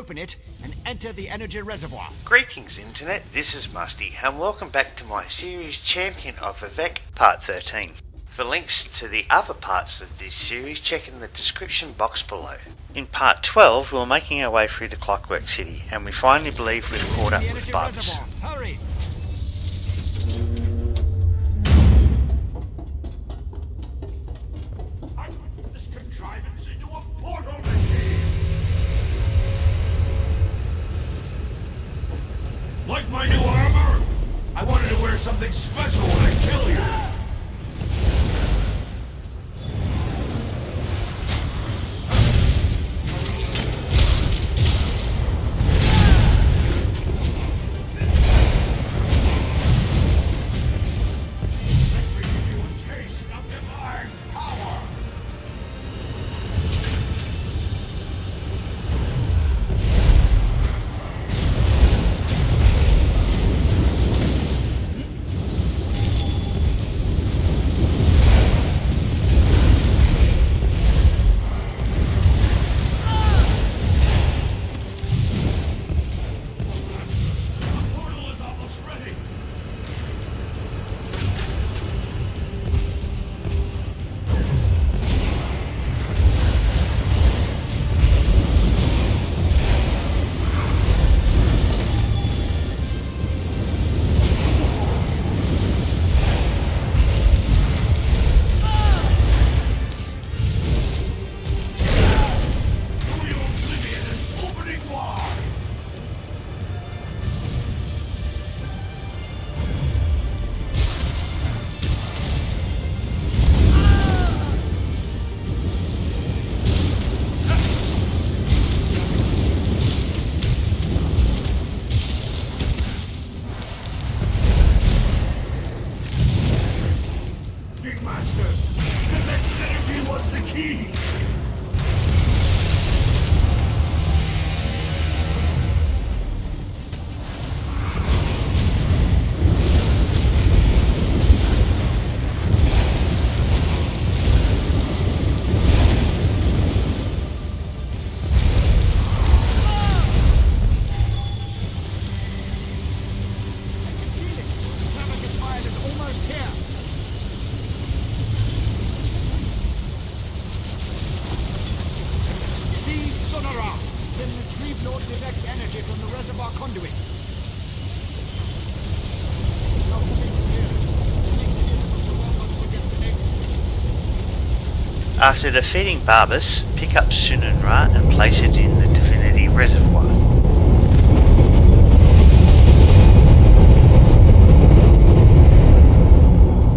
open it and enter the energy reservoir. Greetings Internet, this is Musty and welcome back to my series Champion of Vivec Part 13. For links to the other parts of this series, check in the description box below. In Part 12 we were making our way through the Clockwork City and we finally believe we've caught up with Barbas. Hurry! This contrivance into a portal machine! Like my new armor? I wanted to wear something special when I kill you! Sunna'rah! Then retrieve Lord Vivec's energy from the reservoir conduit. Lots of interference. Makes it difficult to walk onto the destination. After defeating Barbas, pick up Sunna'rah and place it in the Divinity Reservoir.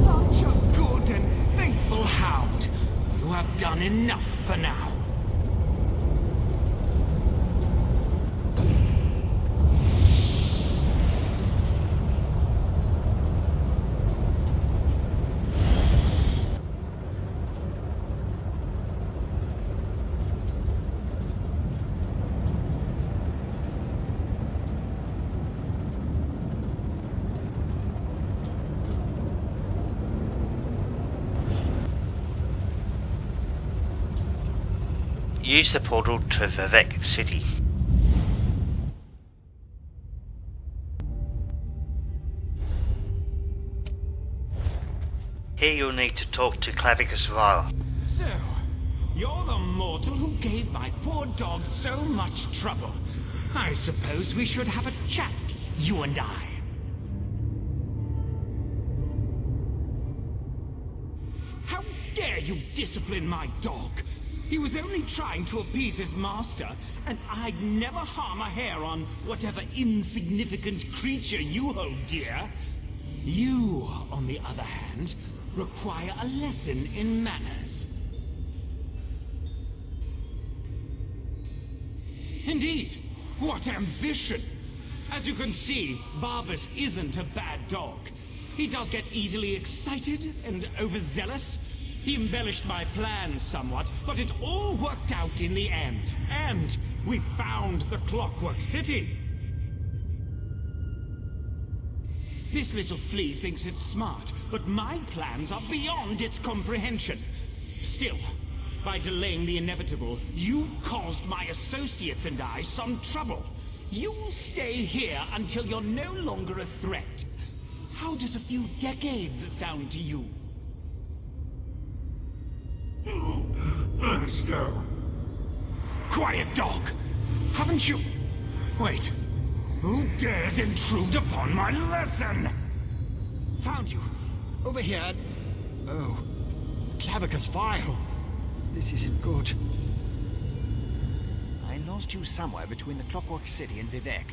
Such a good and faithful hound. You have done enough for now. Use the portal to Vivec City. Here you'll need to talk to Clavicus. So, you're the mortal who gave my poor dog so much trouble. I suppose we should have a chat, you and I. How dare you discipline my dog? He was only trying to appease his master, and I'd never harm a hair on whatever insignificant creature you hold dear. You, on the other hand, require a lesson in manners. Indeed, what ambition! As you can see, Barbas isn't a bad dog. He does get easily excited and overzealous. He embellished my plans somewhat, but it all worked out in the end. And we found the Clockwork City. This little flea thinks it's smart, but my plans are beyond its comprehension. Still, By delaying the inevitable, you caused my associates and I some trouble. You'll stay here until you're no longer a threat. How does a few decades sound to you? Master. Quiet, dog! Haven't you... Wait. Who dares intrude upon my lesson? Found you. Over here. Oh. Clavicus file. This isn't good. I lost you somewhere between the Clockwork City and Vivec.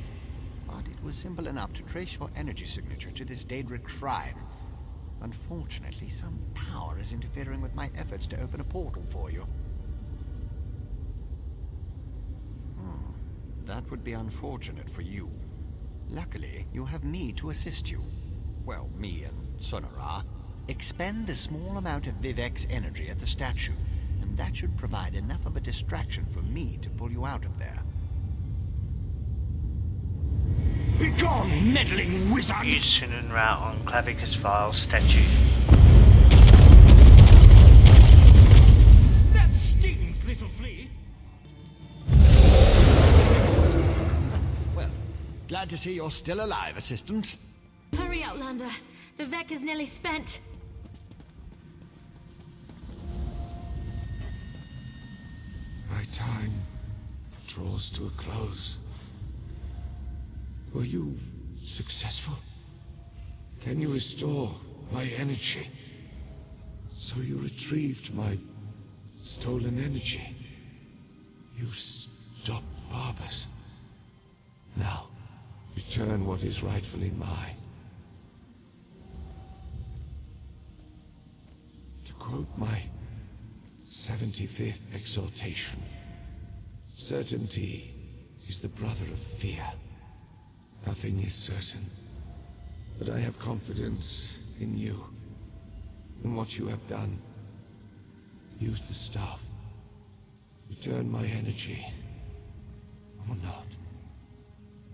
But it was simple enough to trace your energy signature to this Daedric shrine. Unfortunately, some power is interfering with my efforts to open a portal for you. That would be unfortunate for you. Luckily, you have me to assist you. Well, me and Sunna'rah. Expend a small amount of Vivec's energy at the statue, and that should provide enough of a distraction for me to pull you out of there. Begone, meddling wizard! Use Sunna'rah on Clavicus File statue. That stings, little flea! Well, glad to see you're still alive, Assistant. Hurry, Outlander. Vivec is nearly spent. My time draws to a close. Were you successful? Can you restore my energy? So you retrieved my stolen energy. You stopped Barbas. Now, return what is rightfully mine. To quote my 75th exhortation, certainty is the brother of fear. Nothing is certain, but I have confidence in you, in what you have done. Use the staff. Return my energy, or not.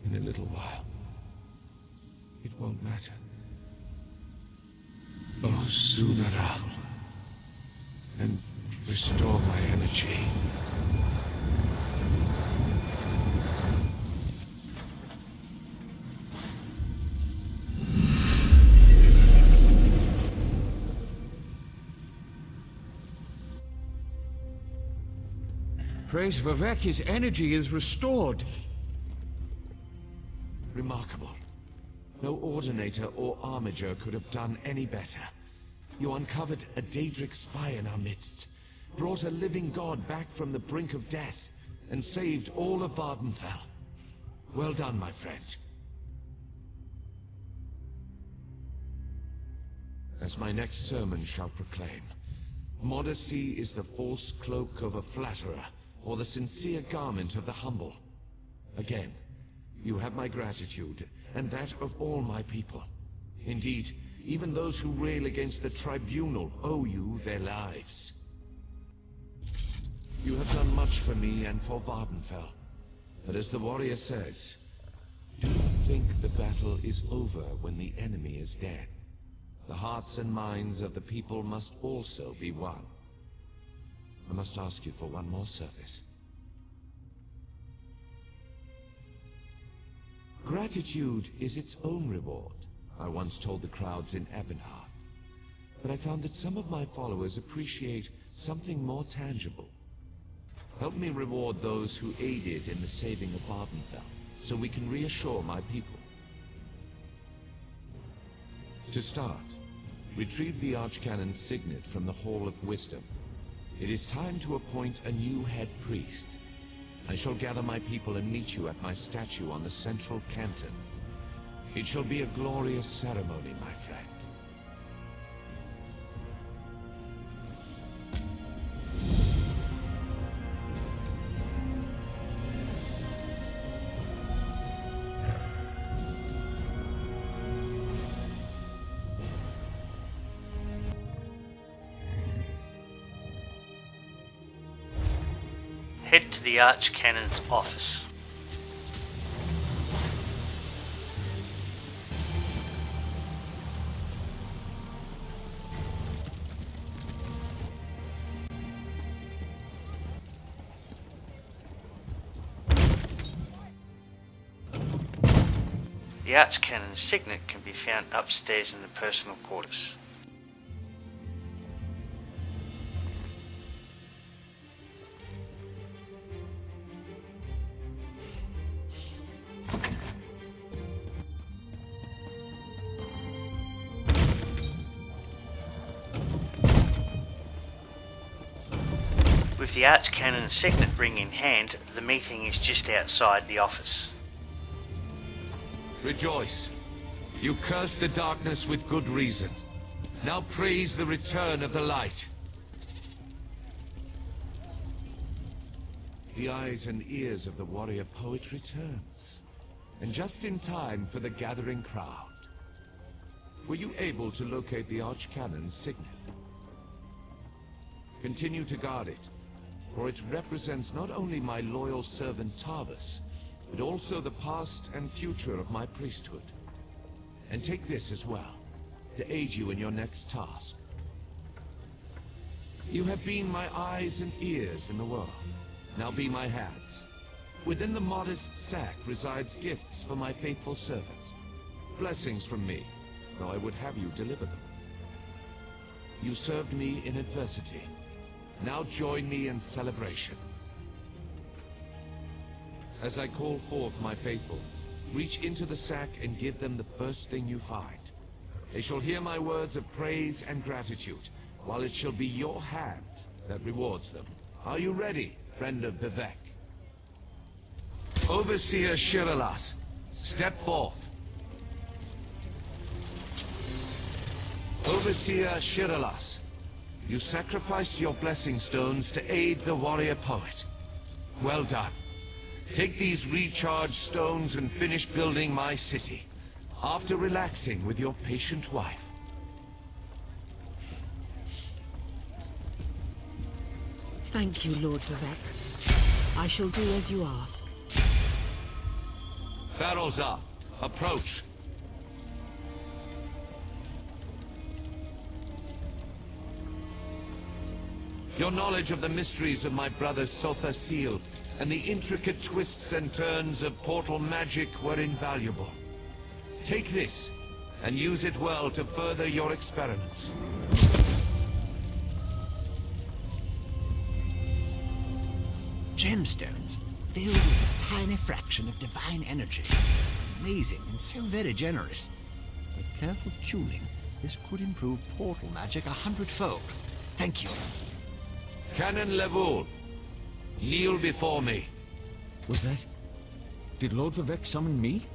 In a little while, it won't matter. Oh, Sunna'rah, and restore my energy. Praise Vivec, his energy is restored. Remarkable. No Ordinator or Armiger could have done any better. You uncovered a Daedric spy in our midst, brought a living god back from the brink of death, and saved all of Vvardenfell. Well done, my friend. As my next sermon shall proclaim, modesty is the false cloak of a flatterer, or the sincere garment of the humble. Again, you have my gratitude, and that of all my people. Indeed, even those who rail against the tribunal owe you their lives. You have done much for me and for Vvardenfell, but as the warrior says, do not think the battle is over when the enemy is dead. The hearts and minds of the people must also be won. I must ask you for one more service. Gratitude is its own reward, I once told the crowds in Ebonheart. But I found that some of my followers appreciate something more tangible. Help me reward those who aided in the saving of Vvardenfell, so we can reassure my people. To start, retrieve the Archcanon's Signet from the Hall of Wisdom. It is time to appoint a new head priest. I shall gather my people and meet you at my statue on the central canton. It shall be a glorious ceremony, my friend. Head to the Archcanon's office. The Archcanon Signet can be found upstairs in the personal quarters. With the Archcanon Signet ring in hand, the meeting is just outside the office. Rejoice. You cursed the darkness with good reason. Now praise the return of the light. The eyes and ears of the warrior poet returns, and just in time for the gathering crowd. Were you able to locate the Archcanon's signet? Continue to guard it, for it represents not only my loyal servant Barbas, but also the past and future of my priesthood. And take this as well, to aid you in your next task. You have been my eyes and ears in the world. Now be my hands. Within the modest sack resides gifts for my faithful servants. Blessings from me, though I would have you deliver them. You served me in adversity. Now join me in celebration. As I call forth my faithful, reach into the sack and give them the first thing you find. They shall hear my words of praise and gratitude, while it shall be your hand that rewards them. Are you ready, friend of Vivec? Overseer Shiralas, step forth. Overseer Shiralas, you sacrificed your blessing stones to aid the warrior poet. Well done. Take these recharged stones and finish building my city, after relaxing with your patient wife. Thank you, Lord Vivec. I shall do as you ask. Barrels up. Approach. Your knowledge of the mysteries of my brother's Sotha seal and the intricate twists and turns of portal magic were invaluable. Take this, and use it well to further your experiments. Gemstones, filled with a tiny fraction of divine energy. Amazing and so very generous. With careful tuning, this could improve portal magic 100-fold. Thank you. Canon Levoul, kneel before me. Was that... Did Lord Vivec summon me?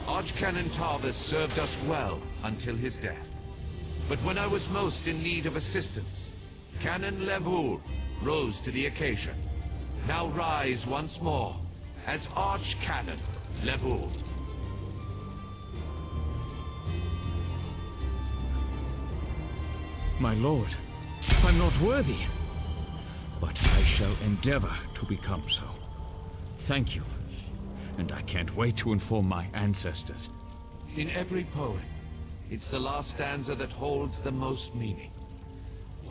Archcanon Barbas served us well until his death. But when I was most in need of assistance, Canon Levoul rose to the occasion. Now rise once more as Archcanon Levoul. My lord, I'm not worthy. But I shall endeavor to become so. Thank you. And I can't wait to inform my ancestors. In every poem, it's the last stanza that holds the most meaning.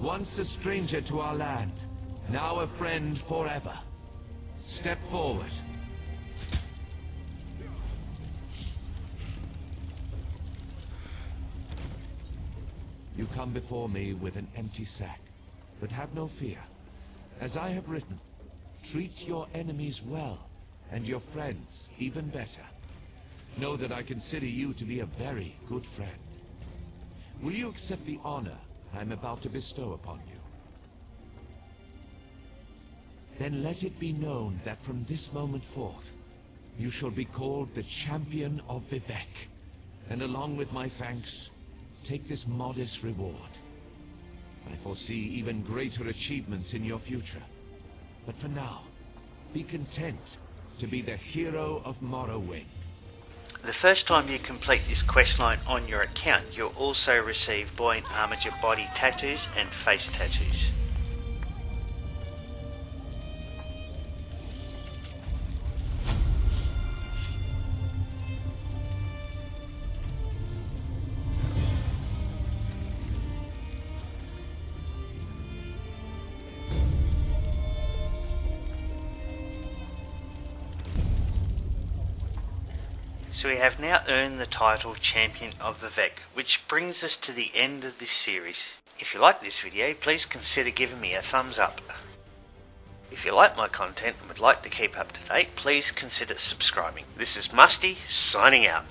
Once a stranger to our land, now a friend forever. Step forward. You come before me with an empty sack, but have no fear. As I have written, treat your enemies well, and your friends even better. Know that I consider you to be a very good friend. Will you accept the honor I'm about to bestow upon you? Then let it be known that from this moment forth, you shall be called the Champion of Vivec, and along with my thanks, take this modest reward. I foresee even greater achievements in your future. But for now, be content to be the hero of Morrowind. The first time you complete this questline on your account, you'll also receive buoyant armature body tattoos and face tattoos. So we have now earned the title Champion of Vivec, which brings us to the end of this series. If you like this video, please consider giving me a thumbs up. If you like my content and would like to keep up to date, please consider subscribing. This is Musty, signing out.